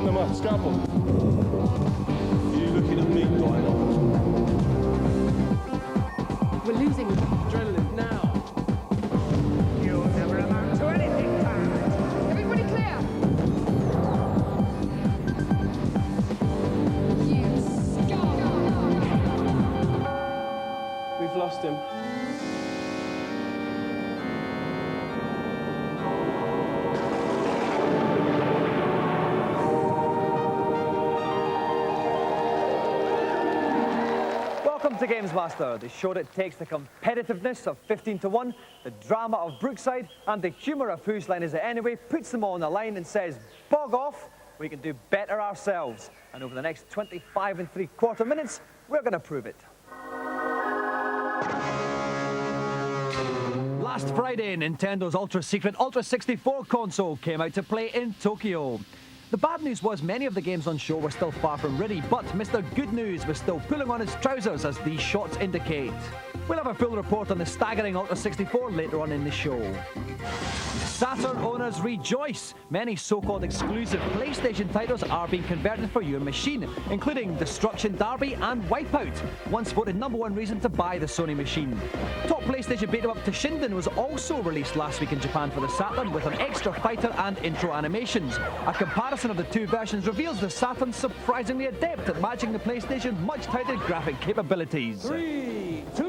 Send them up, scalpel. You looking at me, Diamond? We're losing adrenaline now. You'll never amount to anything, Diamond. Everybody clear. We've lost him. Welcome to GamesMaster, the show that takes the competitiveness of 15 to 1, the drama of Brookside, and the humour of Whose Line Is It Anyway, puts them all on the line and says, bog off, we can do better ourselves. And over the next 25 3/4 minutes, we're going to prove it. Last Friday, Nintendo's ultra-secret Ultra 64 console came out to play in Tokyo. The bad news was many of the games on show were still far from ready, but Mr. Good News was still pulling on his trousers, as these shots indicate. We'll have a full report on the staggering Ultra 64 later on in the show. Saturn owners rejoice! Many so-called exclusive PlayStation titles are being converted for your machine, including Destruction Derby and Wipeout, once voted #1 reason to buy the Sony machine. Top PlayStation beat-em-up Toshinden was also released last week in Japan for the Saturn with an extra fighter and intro animations. A comparison of the two versions reveals the Saturn surprisingly adept at matching the PlayStation's much-touted graphic capabilities. 3, 2,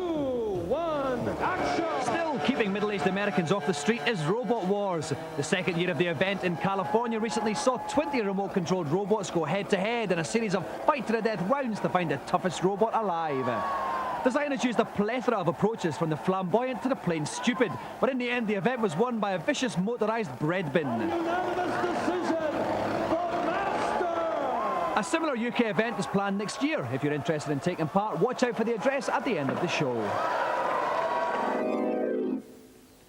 1, action! Still keeping middle-aged Americans off the street is Robot Wars. The second year of the event in California recently saw 20 remote-controlled robots go head-to-head in a series of fight-to-the-death rounds to find the toughest robot alive. Designers used a plethora of approaches, from the flamboyant to the plain stupid, but in the end the event was won by a vicious motorised bread bin. Unanimous decision for Master! A similar UK event is planned next year. If you're interested in taking part, watch out for the address at the end of the show.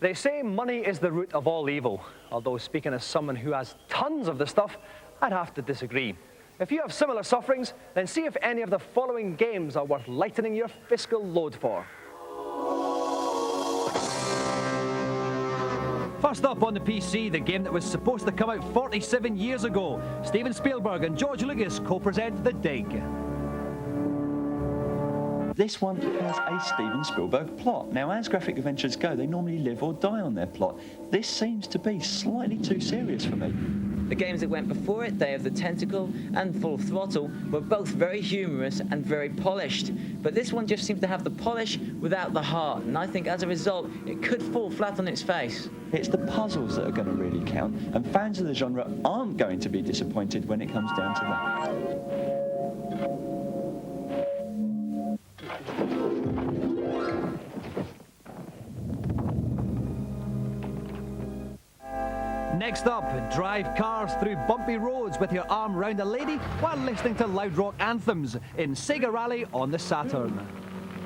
They say money is the root of all evil, although speaking as someone who has tons of the stuff, I'd have to disagree. If you have similar sufferings, then see if any of the following games are worth lightening your fiscal load for. First up on the PC, the game that was supposed to come out 47 years ago. Steven Spielberg and George Lucas co-present The Dig. This one has a Steven Spielberg plot. Now, as graphic adventures go, they normally live or die on their plot. This seems to be slightly too serious for me. The games that went before it, Day of the Tentacle and Full Throttle, were both very humorous and very polished. But this one just seems to have the polish without the heart, and I think as a result, it could fall flat on its face. It's the puzzles that are going to really count, and fans of the genre aren't going to be disappointed when it comes down to that. Next up, drive cars through bumpy roads with your arm round a lady while listening to loud rock anthems in Sega Rally on the Saturn.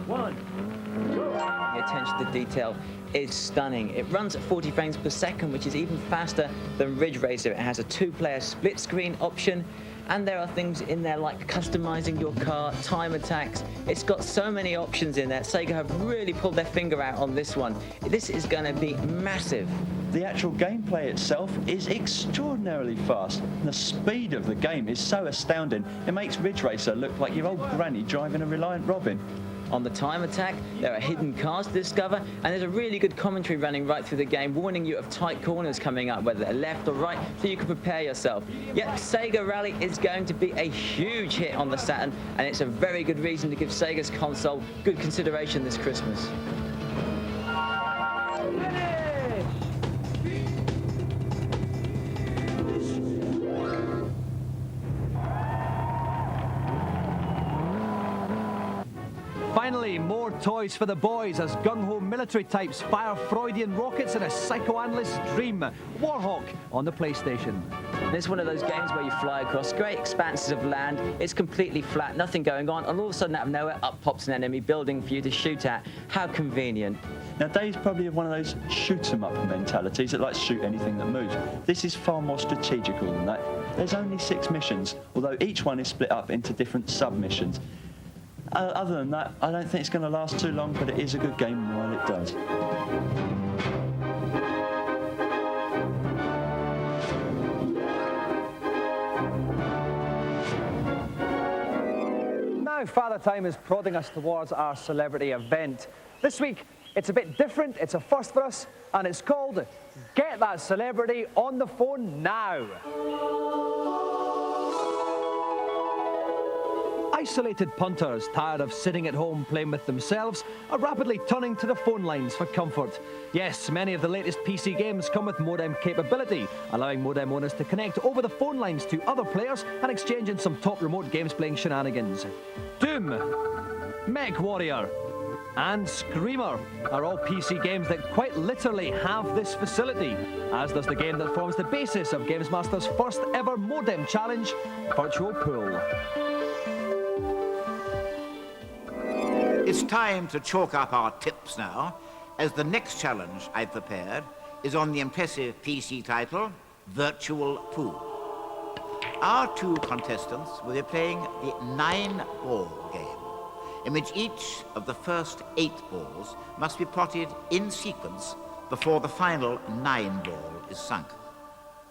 The attention to detail is stunning. It runs at 40 frames per second, which is even faster than Ridge Racer. It has a 2-player split screen option, and there are things in there like customizing your car, time attacks. It's got so many options in there. Sega have really pulled their finger out on this one. This is going to be massive. The actual gameplay itself is extraordinarily fast. The speed of the game is so astounding, it makes Ridge Racer look like your old granny driving a Reliant Robin. On the time attack, there are hidden cars to discover, and there's a really good commentary running right through the game, warning you of tight corners coming up, whether they're left or right, so you can prepare yourself. Yep, Sega Rally is going to be a huge hit on the Saturn, and it's a very good reason to give Sega's console good consideration this Christmas. Finally, more toys for the boys as gung-ho military types fire Freudian rockets in a psychoanalyst's dream. Warhawk on the PlayStation. This is one of those games where you fly across great expanses of land. It's completely flat, nothing going on, and all of a sudden out of nowhere, up pops an enemy building for you to shoot at. How convenient. Now, Dave's probably one of those shoot-'em-up mentalities that likes to shoot anything that moves. This is far more strategical than that. There's only 6 missions, although each one is split up into different sub-missions. Other than that, I don't think it's going to last too long, but it is a good game while it does. now Father Time is prodding us towards our celebrity event. This week, it's a bit different, it's a first for us, and it's called Get That Celebrity on the Phone Now. Isolated punters, tired of sitting at home playing with themselves, are rapidly turning to the phone lines for comfort. Yes, many of the latest PC games come with modem capability, allowing modem owners to connect over the phone lines to other players and exchange in some top remote games playing shenanigans. Doom, Mech Warrior, and Screamer are all PC games that quite literally have this facility, as does the game that forms the basis of GamesMaster's first ever modem challenge, Virtual Pool. It's time to chalk up our tips now, as the next challenge I've prepared is on the impressive PC title, Virtual Pool. Our two contestants will be playing the 9-ball game, in which each of the first 8 balls must be plotted in sequence before the final 9-ball is sunk.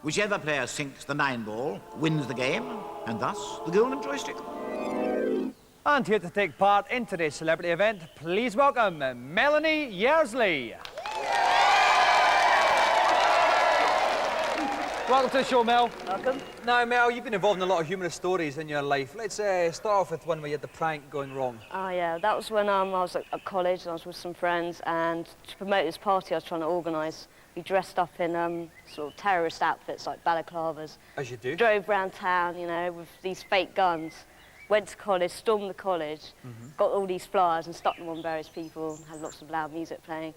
Whichever player sinks the 9-ball wins the game, and thus the Golden Joystick. And here to take part in today's celebrity event, please welcome Melanie Yearsley. Welcome to the show, Mel. Welcome. Now, Mel, you've been involved in a lot of humorous stories in your life. Let's start off with one where you had the prank going wrong. Oh yeah, that was when I was at college and I was with some friends, and to promote this party I was trying to organise, we dressed up in sort of terrorist outfits like balaclavas. As you do. Drove around town, you know, with these fake guns. Went to college, stormed the college, got all these flyers and stuck them on various people, had lots of loud music playing.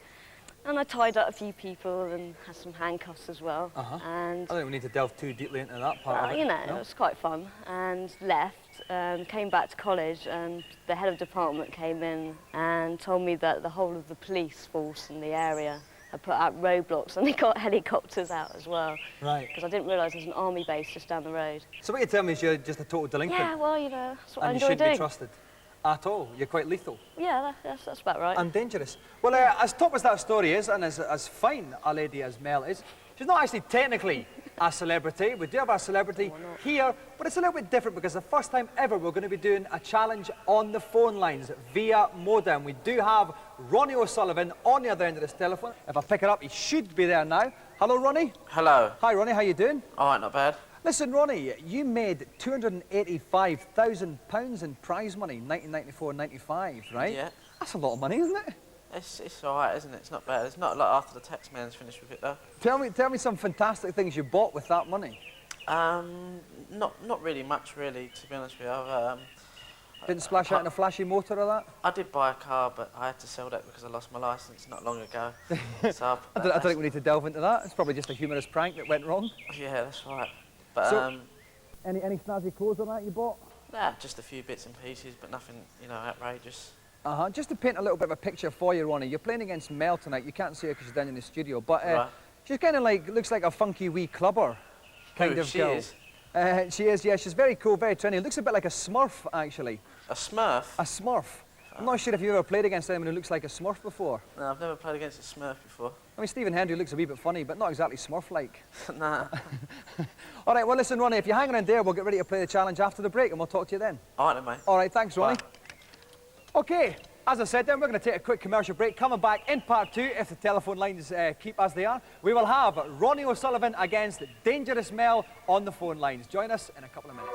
And I tied up a few people and had some handcuffs as well. And I don't think we need to delve too deeply into that part of it. you know, no? it was quite fun. And left, came back to college, and the head of department came in and told me that the whole of the police force in the area had put out roadblocks, and they got helicopters out as well. Right. Because I didn't realise there's an army base just down the road. So what you tell me is you're just a total delinquent? Yeah, well, you know, that's what I and you enjoy shouldn't doing. be trusted at all. You're quite lethal. Yeah, that's about right. And dangerous. Well, as top as that story is, and as fine a lady as Mel is, she's not actually technically a celebrity. We do have our celebrity here, but it's a little bit different because the first time ever we're going to be doing a challenge on the phone lines via modem. We do have Ronnie O'Sullivan on the other end of this telephone. If I pick it up, he should be there now. Hello, Ronnie. Hello. Hi, Ronnie. How you doing? All right, not bad. Listen, Ronnie, you made £285,000 in prize money, 1994-95, right? Yeah. That's a lot of money, isn't it? It's all right, isn't it? It's not bad. It's not like after the tax man's finished with it, though. Tell me some fantastic things you bought with that money. Not really much, really, to be honest with you. Didn't splash out in a flashy motor or that? I did buy a car, but I had to sell that because I lost my licence not long ago. So I don't think we need to delve into that. It's probably just a humorous prank that went wrong. Yeah, that's right. But So, any snazzy clothes on that you bought? nah, just a few bits and pieces, but nothing, you know, outrageous. Just to paint a little bit of a picture for you, Ronnie, you're playing against Mel tonight. You can't see her because she's down in the studio, but Right. she's kind of like, looks like a funky wee clubber kind Who, of she girl. is? She is, yeah. She's very cool, very trendy. Looks a bit like a Smurf, actually. A Smurf? A Smurf. I'm not sure if you've ever played against anyone who looks like a Smurf before. No, I've never played against a Smurf before. I mean, Stephen Hendry looks a wee bit funny, but not exactly Smurf-like. Nah. All right, well, listen, Ronnie, if you're hanging in there, we'll get ready to play the challenge after the break, and we'll talk to you then. All right, then, mate. All right, thanks, Ronnie. Bye. OK, as I said then, we're going to take a quick commercial break. Coming back in part 2, if the telephone lines keep as they are, we will have Ronnie O'Sullivan against Dangerous Mel on the phone lines. Join us in a couple of minutes.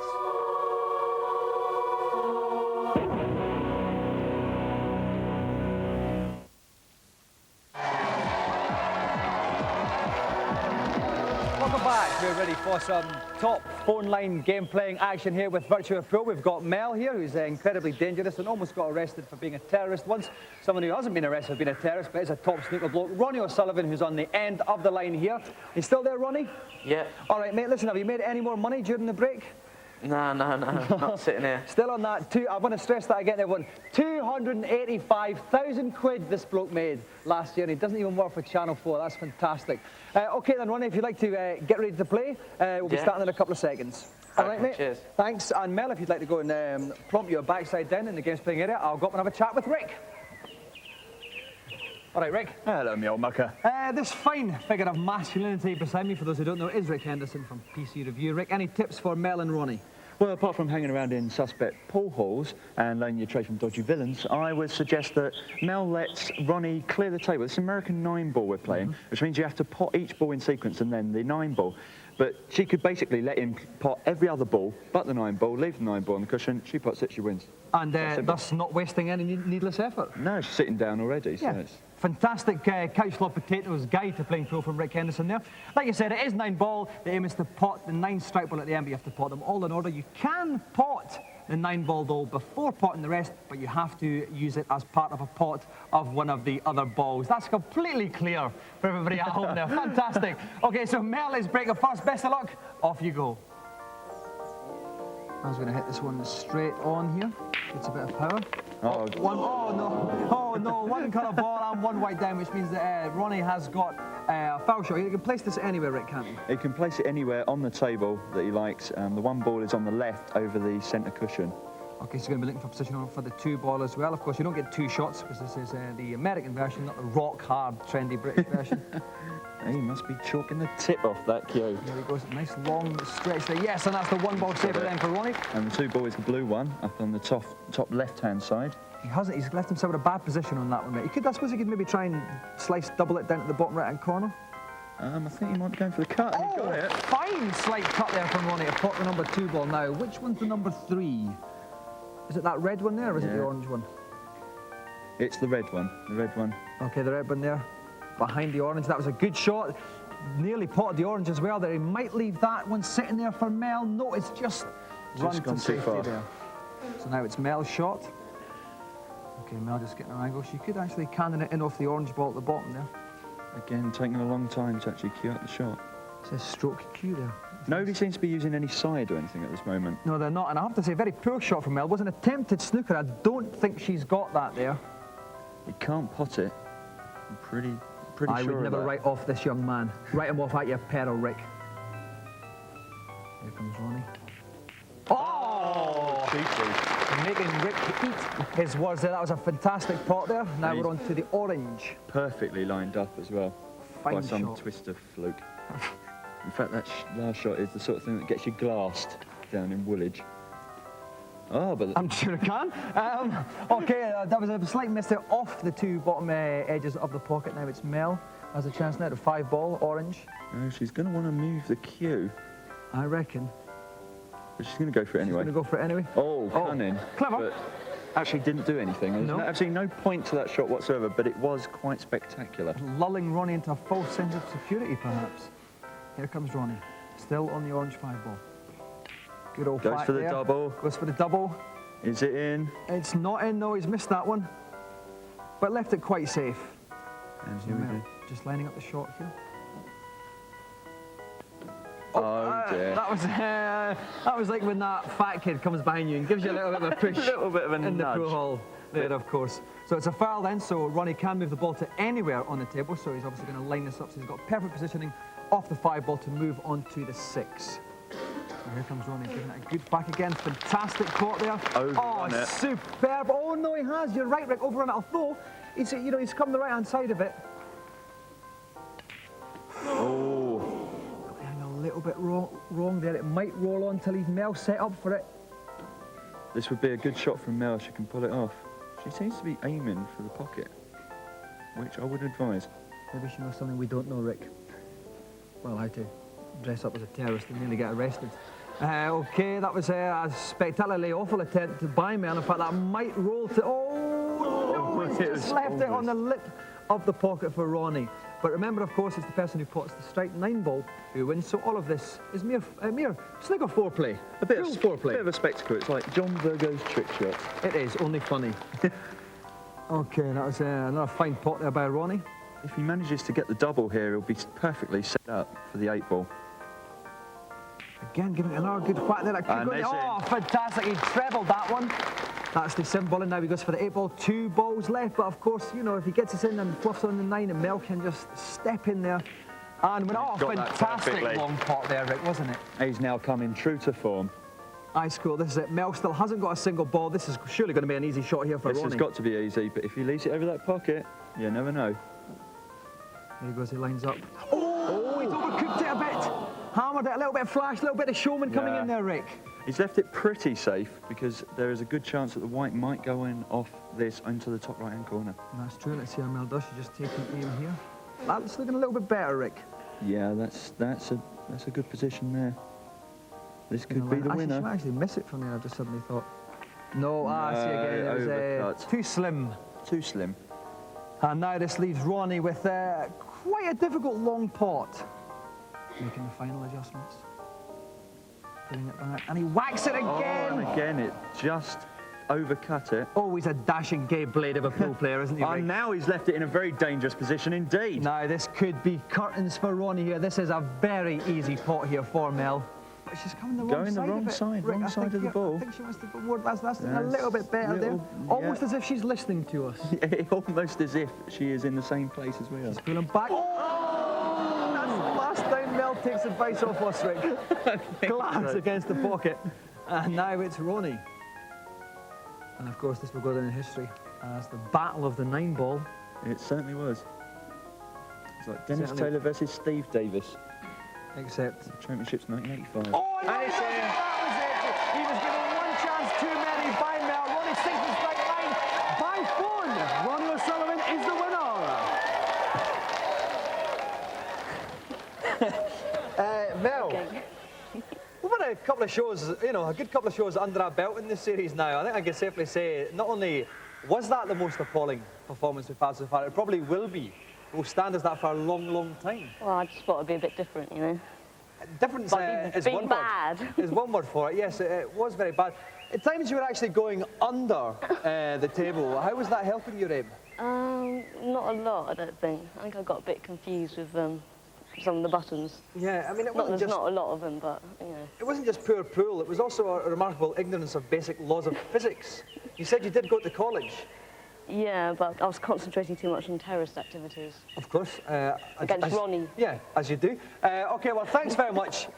Welcome back. We're ready for some top phone line game playing action here with Virtual Pool. We've got Mel here, who's incredibly dangerous and almost got arrested for being a terrorist once. Someone who hasn't been arrested for being a terrorist, but is a top snooker bloke. Ronnie O'Sullivan, who's on the end of the line here. You still there, Ronnie? Yeah. All right, mate, listen, have you made any more money during the break? No, not sitting here. Still on that, I want to stress that again, everyone. 285,000 quid this bloke made last year, and he doesn't even work for Channel 4. That's fantastic. OK then, Ronnie, if you'd like to get ready to play, we'll be starting in a couple of seconds. All right, mate? Cheers. Thanks. And Mel, if you'd like to go and plump your backside down in the games playing area, I'll go up and have a chat with Rik. All right, Rik. Hello, me old mucker. This fine figure of masculinity beside me, for those who don't know, is Rik Henderson from PC Review. Rik, any tips for Mel and Ronnie? Well, apart from hanging around in suspect pool halls and loaning your trade from dodgy villains, I would suggest that Mel lets Ronnie clear the table. It's American 9-ball we're playing, which means you have to pot each ball in sequence and then the 9-ball. But she could basically let him pot every other ball but the 9-ball, leave the 9-ball on the cushion, she pots it, she wins. And thus not wasting any needless effort. No, she's sitting down already, so Yeah. it's... Fantastic couch log potatoes guide to playing pool from Rik Henderson there. Like you said, it is 9-ball. The aim is to pot the 9 strike ball at the end, but you have to pot them all in order. You can pot the 9-ball though before potting the rest, but you have to use it as part of a pot of one of the other balls. That's completely clear for everybody at home there. Fantastic. Okay, so Mel is breaking first. Best of luck. Off you go. I was going to hit this one straight on here. It's a bit of power. Oh, No, one colour ball and one white down, which means that Ronnie has got a foul shot. You can place this anywhere, Rik, can't you? he can place it anywhere on the table that he likes. The 1 ball is on the left over the centre cushion. Okay, so you're going to be looking for position for the 2 ball as well. Of course, you don't get 2 shots because this is the American version, not the rock-hard, trendy British version. He must be chalking the tip off that cue. There he goes, nice long stretch there. Yes, and that's the 1 ball saver then for Ronnie. And the 2 ball is the blue one up on the top left-hand side. He hasn't, he's left himself in a bad position on that one, mate. He could, I suppose he could maybe try and double it down at the bottom right-hand corner. I think he might be going for the cut. And he got it. Fine slight cut there from Ronnie to pot the number 2 ball now. Which one's the number 3? Is it that red one there, or is it the orange one? It's the red one, Okay, the red one there, behind the orange. That was a good shot. Nearly potted the orange as well there. He might leave that one sitting there for Mel. No, it's just run to gone too safety far. there. So now it's Mel's shot. Okay, Mel just getting an angle. She could actually cannon it in off the orange ball at the bottom there. Again, taking a long time to actually cue up the shot. It says stroke cue there. Nobody seems to be using any side or anything at this moment. No, they're not. And I have to say, very poor shot from Mel. It was an attempted snooker. I don't think she's got that there. He can't pot it. I'm pretty sure I would of never that. write off this young man. Write him off at your peril, Rik. Here comes Ronnie. Oh! Making Rik eat his words there. That was a fantastic pot there. Now we're on to the orange. Perfectly lined up as well. Fine by some shot. twist of fluke. In fact, that last shot is the sort of thing that gets you glassed down in Woolwich. Oh, but... I'm sure I can. Okay, that was a slight miss there off the 2 bottom edges of the pocket. Now it's Mel. Has a chance now to 5 ball, orange. Oh, she's going to want to move the cue. I reckon. But she's going to go for it anyway. She's going to go for it anyway. Oh, cunning. Clever. But actually didn't do anything. There's No. absolutely no point to that shot whatsoever, but it was quite spectacular. Lulling Ronnie into a false sense of security, perhaps. Here comes Ronnie. Still on the orange 5 ball. Good old Goes whack for the there. double. Goes for the double. Is it in? It's not in, though. He's missed that one. But left it quite safe. And here we go. Just lining up the shot here. Oh, dear. That was like when that fat kid comes behind you and gives you a little bit of a push. A little bit of a in nudge. the pool hall there, of course. So it's a foul then, so Ronnie can move the ball to anywhere on the table, so he's obviously going to line this up, so he's got perfect positioning off the 5 ball to move on to the 6. So here comes Ronnie, giving it a good back again. Fantastic caught there. Overrun it. Superb. Oh, no, he has. You're right, Rik. Overrun it. Although, he's come the right-hand side of it. Oh. And a little bit wrong there. It might roll on till he's Mel set up for it. This would be a good shot from Mel. She can pull it off. She seems to be aiming for the pocket, which I would advise. Maybe she knows something we don't know, Rik. Well, how to dress up as a terrorist and nearly get arrested. Okay, that was a spectacularly awful attempt by Mel. In fact, that might roll to... Oh, no, it's just left it on the lip of the pocket for Ronnie. But remember, of course, it's the person who pots the strike 9 ball who wins. So all of this is mere snigger foreplay. A bit of foreplay. bit of a spectacle. It's like John Virgo's trick shot. It is, only funny. Okay, that was another fine pot there by Ronnie. If he manages to get the double here, he'll be perfectly set up for the 8 ball. Again, giving it another good whack there. Oh, fantastic. He trebled that one. That's the 7 ball, and now he goes for the 8 ball. 2 balls left, but of course, you know, if he gets us in and fluffs on the 9, and Mel can just step in there. And went, oh, fantastic long pot there, Rik, wasn't it? He's now coming true to form. Ice cool, this is it. Mel still hasn't got a single ball. This is surely going to be an easy shot here for Ronnie. This has got to be easy, but if he leaves it over that pocket, you never know. There he goes, he lines up. Oh, he's overcooked it a bit. Hammered it, a little bit of flash, a little bit of showman coming in there, Rik. He's left it pretty safe because there is a good chance that the white might go in off this into the top right-hand corner. That's true. Let's see how Mel does. She's just taking aim here. That's looking a little bit better, Rik. Yeah, that's a good position there. This could be the winner. She might actually miss it from there, I've just suddenly thought. No, see again, it was too slim. Too slim. And now this leaves Ronnie with quite a difficult long pot. Making the final adjustments. Putting it back, and he whacks it again! Oh, and again, it just overcut it. Always a dashing gay blade of a pool player, isn't he, Rik? And now he's left it in a very dangerous position indeed. Now, this could be curtains for Ronnie here. This is a very easy pot here for Mel. But she's coming the wrong side wrong side, Rik, wrong side of the ball. I think she wants to go more. That's a little bit better there. Almost as if she's listening to us. Yeah, almost as if she is in the same place as we are. She's pulling back. Oh! That's the last time Mel takes advice off us, Rik. Glass against the pocket. And now it's Ronnie. And of course, this will go down in history as the battle of the 9-ball. It certainly was. It's like Dennis Taylor versus Steve Davis. Except Championships 1985. Oh, and that was it. He was given one chance too many by Mel. Ronnie sinks the strike line by phone. Ronnie O'Sullivan is the winner. Mel, we've had a couple of shows, you know, a good couple of shows under our belt in this series now. I think I can safely say, not only was that the most appalling performance we've had so far, it probably will be. Will stand as that for a long, long time. Well, I just thought it'd be a bit different, you know. Different is one bad. word. Is one word for it. Yes, it was very bad. At times you were actually going under the table. How was that helping your aim? Not a lot, I don't think. I think I got a bit confused with some of the buttons. Yeah, I mean, there's not a lot of them, but, you know. It wasn't just poor pool, it was also a remarkable ignorance of basic laws of physics. You said you did go to college. Yeah, but I was concentrating too much on terrorist activities. Of course. Against Ronnie. Yeah, as you do. OK, well, thanks very much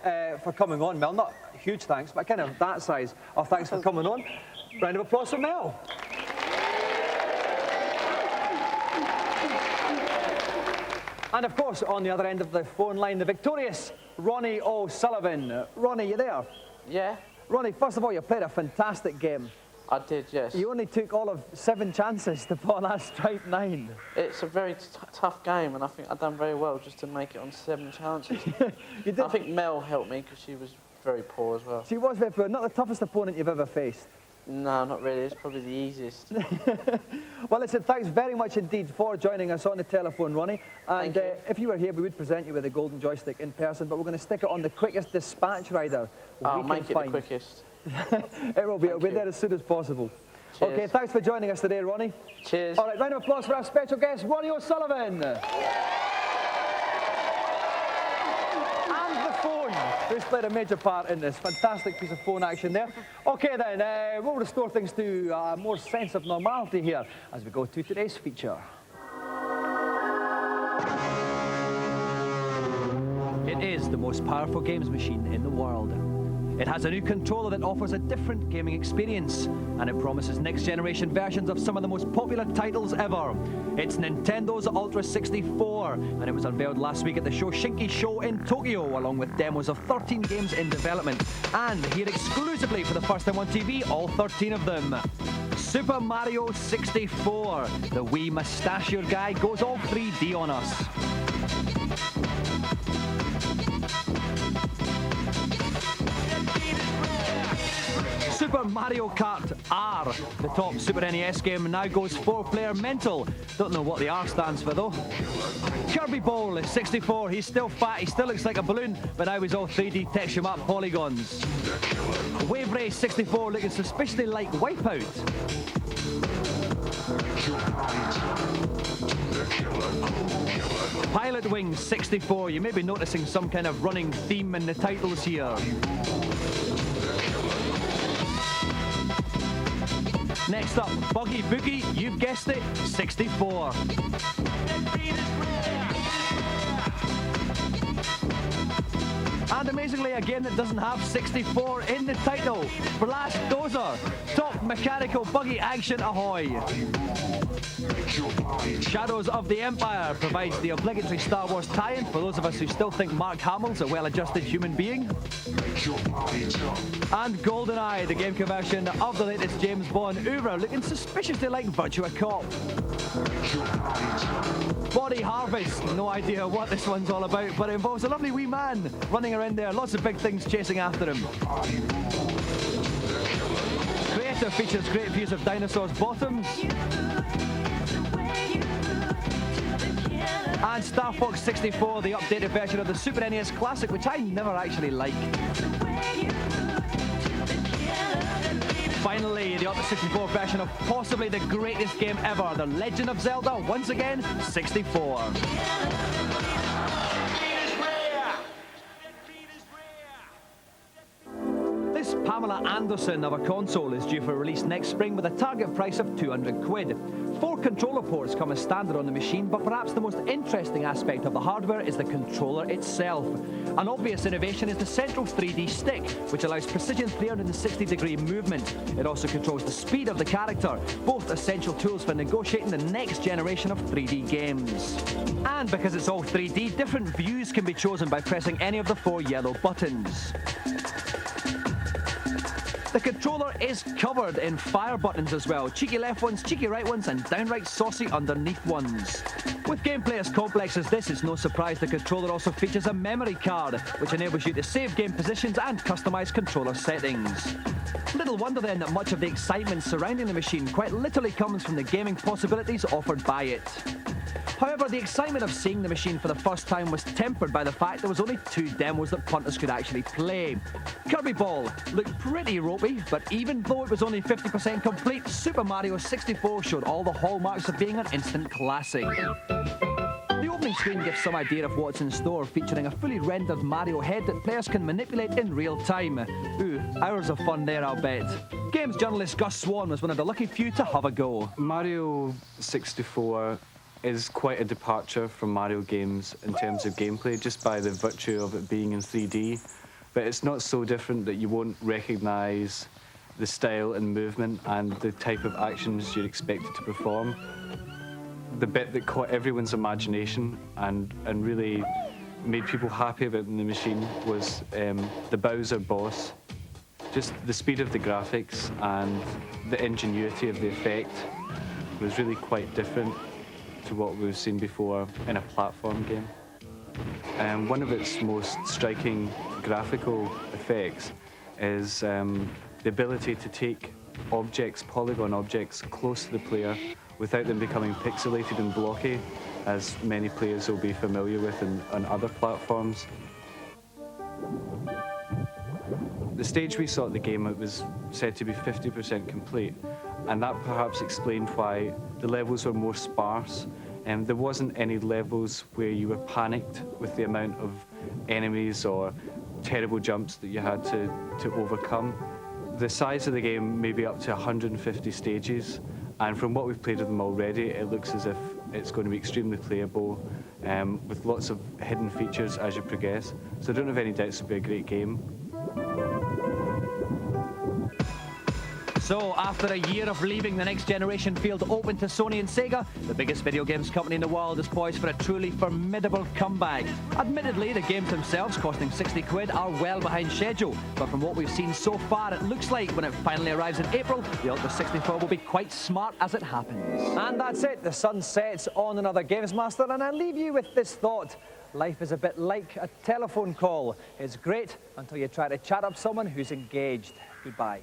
for coming on, Mel. Not huge thanks, but kind of that size of thanks for coming on. Round of applause for Mel. And of course, on the other end of the phone line, the victorious Ronnie O'Sullivan. Ronnie, you there? Yeah? Ronnie, first of all, you played a fantastic game. I did, yes. You only took all of 7 chances to put on that strike 9. It's a very tough game, and I think I've done very well just to make it on 7 chances. You did. I think Mel helped me because she was very poor as well. She was very poor. Not the toughest opponent you've ever faced. No, not really. It's probably the easiest. Well, listen, thanks very much indeed for joining us on the telephone, Ronnie. And if you were here, we would present you with a golden joystick in person, but we're going to stick it on the quickest dispatch rider I'll make it the quickest. It'll be there as soon as possible. Cheers. OK, thanks for joining us today, Ronnie. Cheers. All right, round of applause for our special guest, Ronnie O'Sullivan. And the phone, who's played a major part in this. Fantastic piece of phone action there. OK, then, we'll restore things to a more sense of normality here as we go to today's feature. It is the most powerful games machine in the world. It has a new controller that offers a different gaming experience, and it promises next-generation versions of some of the most popular titles ever. It's Nintendo's Ultra 64, and it was unveiled last week at the Shoshinki Show in Tokyo, along with demos of 13 games in development. And here exclusively for the first time on TV, all 13 of them. Super Mario 64. The wee mustachioed guy goes all 3D on us. Super Mario Kart R, the top Super NES game, now goes 4-player mental. Don't know what the R stands for though. Kirby Bowl is 64, he's still fat, he still looks like a balloon, but now he's all 3D texture map polygons. Wave Race 64 looking suspiciously like Wipeout. Pilot Wings 64, you may be noticing some kind of running theme in the titles here. Next up, Buggy Boogie, you've guessed it, 64. And And amazingly, a game that doesn't have 64 in the title. Blast Dozer, top mechanical buggy action ahoy. Shadows of the Empire provides the obligatory Star Wars tie-in for those of us who still think Mark Hamill's a well-adjusted human being. And GoldenEye, the game conversion of the latest James Bond oeuvre, looking suspiciously like Virtua Cop. Body Harvest, no idea what this one's all about, but it involves a lovely wee man running around there, lots of big things chasing after him. Creator features great views of dinosaurs' bottoms. And Star Fox 64, the updated version of the Super NES Classic, which I never actually liked. Finally, the Ultra 64 version of possibly the greatest game ever, The Legend of Zelda, once again, 64. This Pamela Anderson of a console is due for release next spring with a target price of £200. 4 controller ports come as standard on the machine, but perhaps the most interesting aspect of the hardware is the controller itself. An obvious innovation is the central 3D stick, which allows precision 360-degree movement. It also controls the speed of the character, both essential tools for negotiating the next generation of 3D games. And because it's all 3D, different views can be chosen by pressing any of the 4 yellow buttons. The controller is covered in fire buttons as well. Cheeky left ones, cheeky right ones, and downright saucy underneath ones. With gameplay as complex as this, it's no surprise the controller also features a memory card, which enables you to save game positions and customize controller settings. Little wonder then that much of the excitement surrounding the machine quite literally comes from the gaming possibilities offered by it. However, the excitement of seeing the machine for the first time was tempered by the fact there was only 2 demos that punters could actually play. Kirby Ball looked pretty ropey, but even though it was only 50% complete, Super Mario 64 showed all the hallmarks of being an instant classic. The opening screen gives some idea of what's in store, featuring a fully rendered Mario head that players can manipulate in real time. Ooh, hours of fun there, I'll bet. Games journalist Gus Swan was one of the lucky few to have a go. Mario 64 is quite a departure from Mario games in terms of gameplay, just by the virtue of it being in 3D. But it's not so different that you won't recognise the style and movement and the type of actions you're expected to perform. The bit that caught everyone's imagination and really made people happy about the machine was the Bowser boss. Just the speed of the graphics and the ingenuity of the effect was really quite different to what we've seen before in a platform game. One of its most striking graphical effects is the ability to take objects, polygon objects, close to the player without them becoming pixelated and blocky, as many players will be familiar with on other platforms. The stage we saw at the game, it was said to be 50% complete, and that perhaps explained why the levels were more sparse. There wasn't any levels where you were panicked with the amount of enemies or terrible jumps that you had to overcome. The size of the game may be up to 150 stages, and from what we've played of them already, it looks as if it's going to be extremely playable, with lots of hidden features as you progress. So I don't have any doubts it'll be a great game. So, after a year of leaving the next generation field open to Sony and Sega, the biggest video games company in the world is poised for a truly formidable comeback. Admittedly, the games themselves, costing 60 quid, are well behind schedule, but from what we've seen so far, it looks like when it finally arrives in April, the Ultra 64 will be quite smart as it happens. And that's it, the sun sets on another GamesMaster, and I leave you with this thought. Life is a bit like a telephone call. It's great until you try to chat up someone who's engaged. Goodbye.